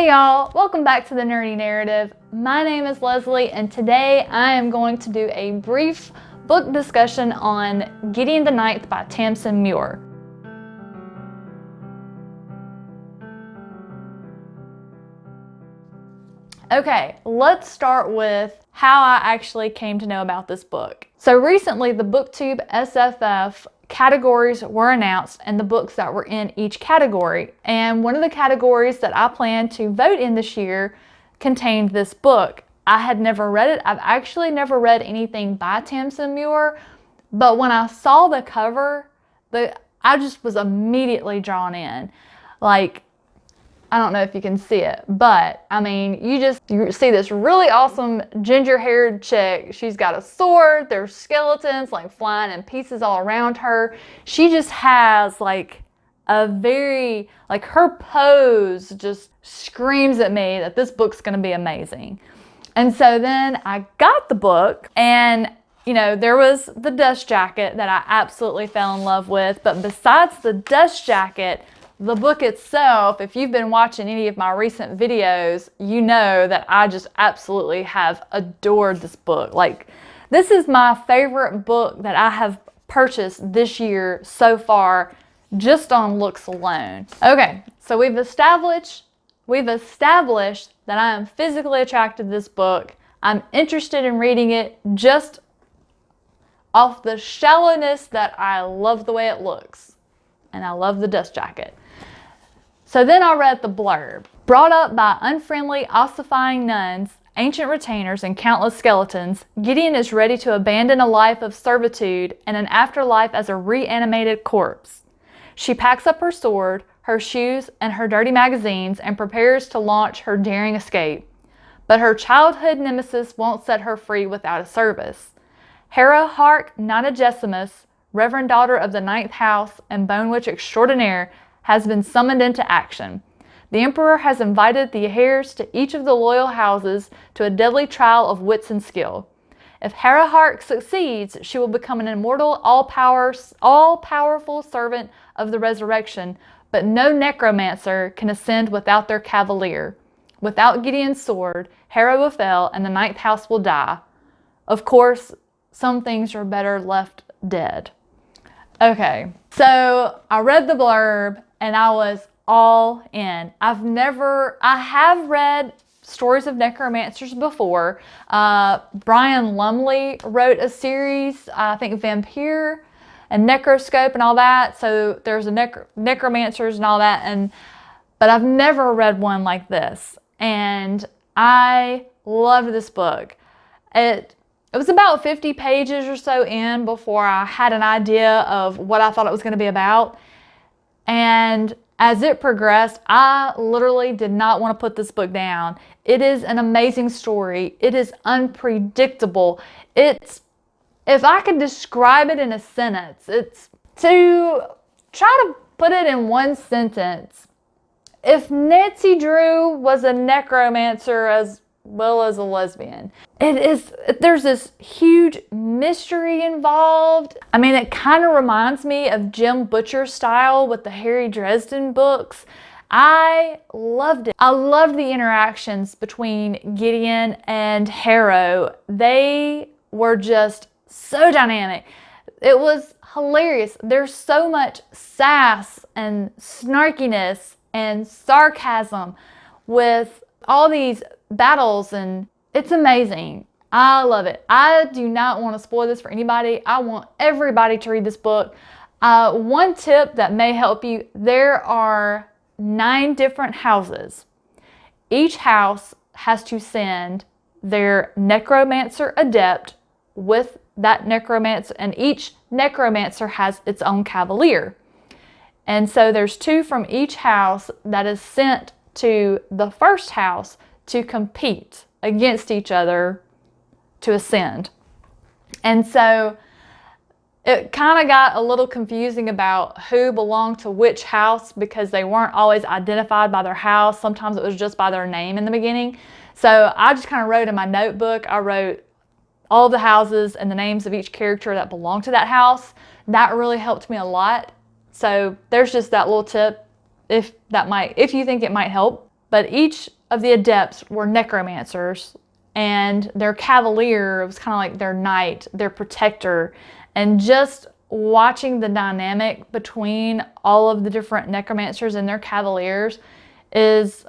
Hey y'all, welcome back to the Nerdy Narrative. My name is Leslie and today I am going to do a brief book discussion on Gideon the Ninth by Tamsin Muir. Okay, let's start with how I actually came to know about this book. So recently the BookTube SFF categories were announced and the books that were in each category. And one of the categories that I plan to vote in this year contained this book. I had never read it. I've actually never read anything by Tamsin Muir, but when I saw the cover, I just was immediately drawn in. Like, I don't know if you can see it, but I mean, you see this really awesome ginger-haired chick. She's got a sword. There's skeletons like flying in pieces all around her. She just has like a very, like her pose just screams at me that this book's gonna be amazing. And so then I got the book and you know, there was the dust jacket that I absolutely fell in love with, but besides the dust jacket, the book itself, if you've been watching any of my recent videos, you know that I just absolutely have adored this book. Like, this is my favorite book that I have purchased this year so far, just on looks alone. Okay, so we've established that I am physically attracted to this book. I'm interested in reading it just off the shallowness that I love the way it looks. And I love the dust jacket. So then I read the blurb. Brought up by unfriendly, ossifying nuns, ancient retainers, and countless skeletons, Gideon is ready to abandon a life of servitude and an afterlife as a reanimated corpse. She packs up her sword, her shoes, and her dirty magazines and prepares to launch her daring escape. But her childhood nemesis won't set her free without a service. Hera Hark Nonagesimus, Reverend Daughter of the Ninth House and Bone Witch Extraordinaire, has been summoned into action. The Emperor has invited the heirs to each of the loyal houses to a deadly trial of wits and skill. If Hera Hark succeeds, she will become an immortal, all-powerful servant of the resurrection, but no necromancer can ascend without their cavalier. Without Gideon's sword, Hera will fail and the Ninth House will die. Of course, some things are better left dead. Okay, so I read the blurb and I was all in. I have read stories of necromancers before. Brian Lumley wrote a series, I think Vampire and Necroscope and all that. So there's a necromancers and all that, but I've never read one like this. And I loved this book. It was about 50 pages or so in before I had an idea of what I thought it was going to be about. And as it progressed, I literally did not want to put this book down. It is an amazing story. It is unpredictable. If I could describe it in a sentence, it's to try to put it in one sentence. If Nancy Drew was a necromancer as well as a lesbian. There's this huge mystery involved. I mean, it kind of reminds me of Jim Butcher's style with the Harry Dresden books. I loved it. I loved the interactions between Gideon and Harrow. They were just so dynamic. It was hilarious. There's so much sass and snarkiness and sarcasm with all these battles, and it's amazing. I love it. I do not want to spoil this for anybody. I want everybody to read this book. One tip that may help you, there are 9 different houses. Each house has to send their necromancer adept with that necromancer, and each necromancer has its own cavalier. And so there's 2 from each house that is sent to the first house to compete against each other to ascend. And so it kind of got a little confusing about who belonged to which house because they weren't always identified by their house. Sometimes it was just by their name in the beginning. So I just kind of wrote in my notebook, I wrote all the houses and the names of each character that belonged to that house. That really helped me a lot. So there's just that little tip if you think it might help. But each of the adepts were necromancers, and their cavalier was kind of like their knight, their protector. And just watching the dynamic between all of the different necromancers and their cavaliers is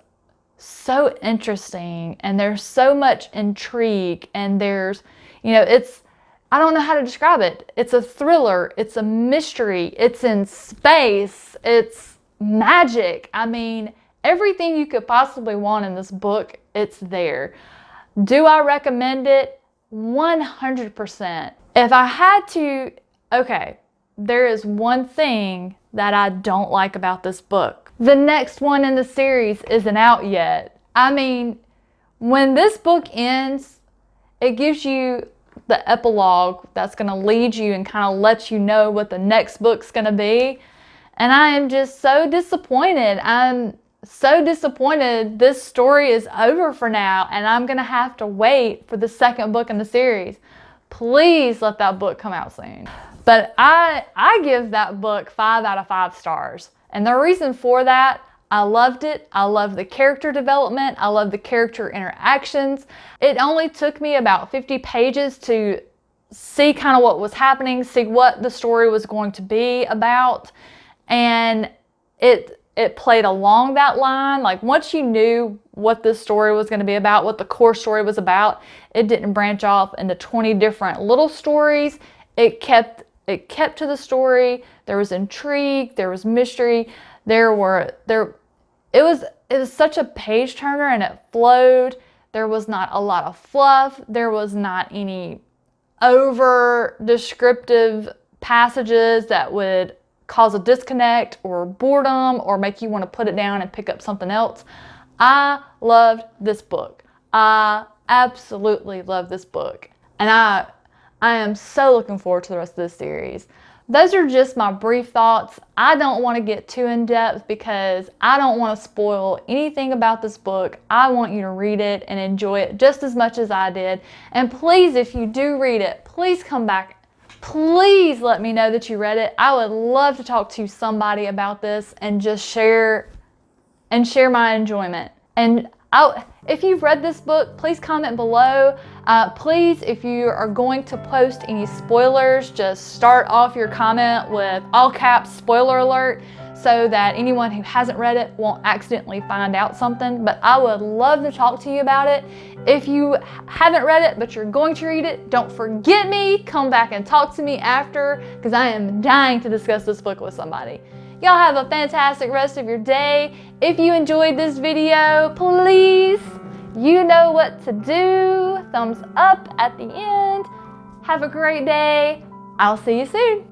so interesting, and there's so much intrigue, and there's, you know, it's, I don't know how to describe it. It's a thriller, it's a mystery, it's in space, it's magic. I mean, everything you could possibly want in this book, it's there. Do I recommend it? 100%. If I had to, okay, there is one thing that I don't like about this book. The next one in the series isn't out yet. I mean, when this book ends, it gives you the epilogue that's going to lead you and kind of let you know what the next book's going to be. And I am just so disappointed. I'm so disappointed this story is over for now, and I'm going to have to wait for the second book in the series. Please let that book come out soon. But I give that book 5 out of 5 stars. And the reason for that, I loved it. I love the character development. I love the character interactions. It only took me about 50 pages to see kind of what was happening, see what the story was going to be about. And it played along that line. Like, once you knew what this story was going to be about, what the core story was about, it didn't branch off into 20 different little stories. It kept to the story. There was intrigue, there was mystery, it was such a page turner, and it flowed. There was not a lot of fluff. There was not any over descriptive passages that would cause a disconnect or boredom or make you want to put it down and pick up something else. I loved this book. I absolutely love this book. And I am so looking forward to the rest of this series. Those are just my brief thoughts. I don't want to get too in depth because I don't want to spoil anything about this book. I want you to read it and enjoy it just as much as I did. And please, if you do read it, please come back. Please let me know that you read it. I would love to talk to somebody about this and just share my enjoyment. And if you've read this book, please comment below. Please, if you are going to post any spoilers, just start off your comment with all caps spoiler alert, so that anyone who hasn't read it won't accidentally find out something. But I would love to talk to you about it. If you haven't read it, but you're going to read it, don't forget me. Come back and talk to me after, because I am dying to discuss this book with somebody. Y'all have a fantastic rest of your day. If you enjoyed this video, please, you know what to do. Thumbs up at the end. Have a great day. I'll see you soon.